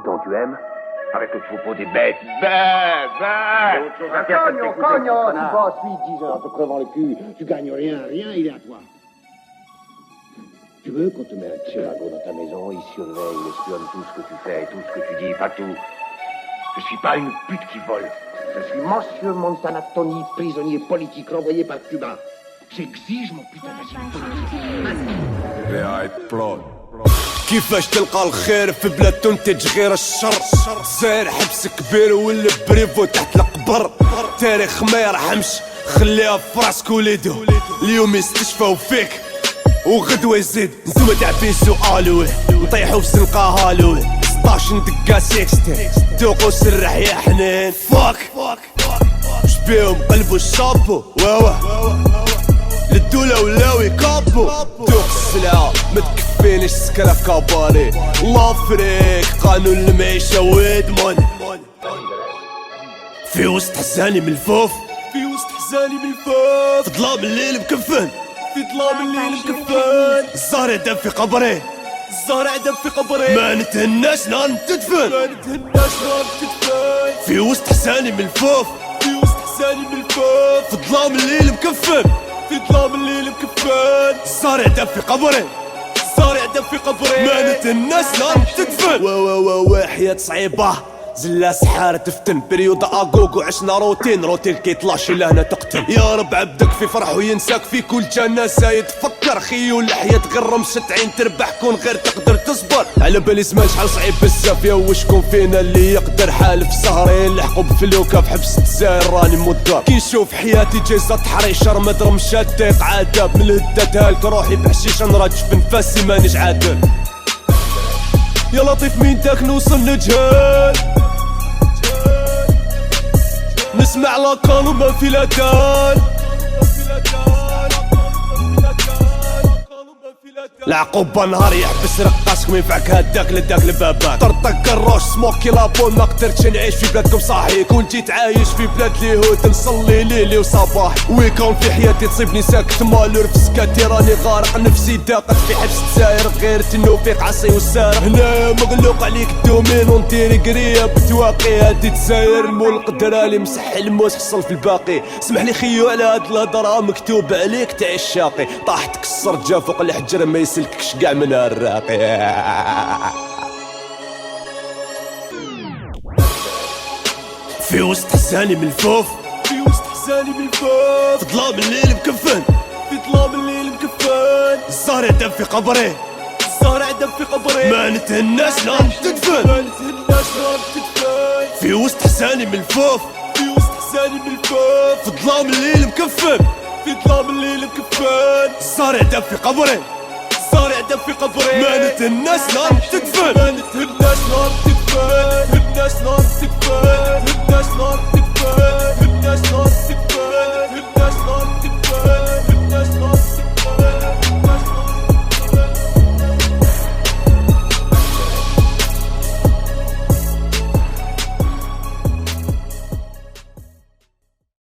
Tant tu aimes, avec le troupeau des bêtes. Cogno, tu bosses 8-10 heures te crevant le cul, tu gagnes rien, il est à toi. Tu veux qu'on te mette un tirago dans ta maison, il surveille, il espionne tout ce que tu fais, tout ce que tu dis, pas tout. Je suis pas une pute qui vole. Je suis Monsieur Montanatoni, prisonnier politique renvoyé par Cuba. J'exige mon putain d'asile politique. كيفاش تلقى الخير في بلاد تنتج غير الشر ساير حبس كبير والبريفو تحت القبر تاريخ ما يرحمش خليها في راسك وليدو اليوم يستشفاو فيك وغدوة يزيد نتوما تعبين سؤالو نطيحو في زنقة هالو 16 ندقا 60 دوقو سرح يا حنين فاك شبيهم قلبو الشابو واوا للدولة ولاو يكابو دوق السلعة ما تكفينيش سكرة في كاباري الله فريك قانون المعيشة ويدمن في وسط حزاني من الفوف في ظلام الليل مكفن الزهر يدب في قبري ما نتهناش نهار نتدفن في وسط حزاني من الفوف في ظلام الليل مكفن الزهر يدب في قبري ما نتهناش نهار نتدفن حياة صعيبة زلا سحارة تفتن بريود اغوغو عشنا روتين كيطلاشي لهنا تقتل يا رب عبدك في فرح وينساك في كل جنازة يتفكر خيو اللحية تغرم 70 تربح كون غير تقدر تصبر على بالي زمان شحال صعيب بزاف يا وشكون فينا اللي يقدر حالف سهرين لحقو بفلوكا في حبس الجزائر راني مدار كي نشوف حياتي جايزة تحريشر مدرم شاتيق عذاب من الهدات هالك روحي بحشيش نراجف بنفاسي مانيش عادل يا لطيف مين داك نوصل نجهل نسمع لاكان وما في لاتان العقوبة نهار يحبس رقاصك وينفعك هداك لداك لباباك طرطق الروش سموكي لابون ما قدرتش نعيش في بلادكم صاحي كون جيت عايش في بلاد اليهود نصلي ليلي وصباح ويكون في حياتي تصيبني ساكت مالور في سكاتي راني غارق نفسي داقت في حبس الجزائر غير النوفيق عصي والسارق هنا مغلوق عليك الدومين ونطيري قريه بتواقي هادي الجزائر مول قدرالي مسح الموس حصل في الباقي اسمح لي خيو على هاد الهضره مكتوب عليك تعيش شاقي طاح تكسر جا فوق الحجر ما يسلكش كاع من الراقي في وسط حزاني من الفوف في ظلام الليل مكفن الزهر يدب في قبري ما نتهناش نهار نتدفن في وسط حزاني من الفوف في ظلام الليل مكفن الزهر يدب في قبري ما نتهناش نهار نتدفن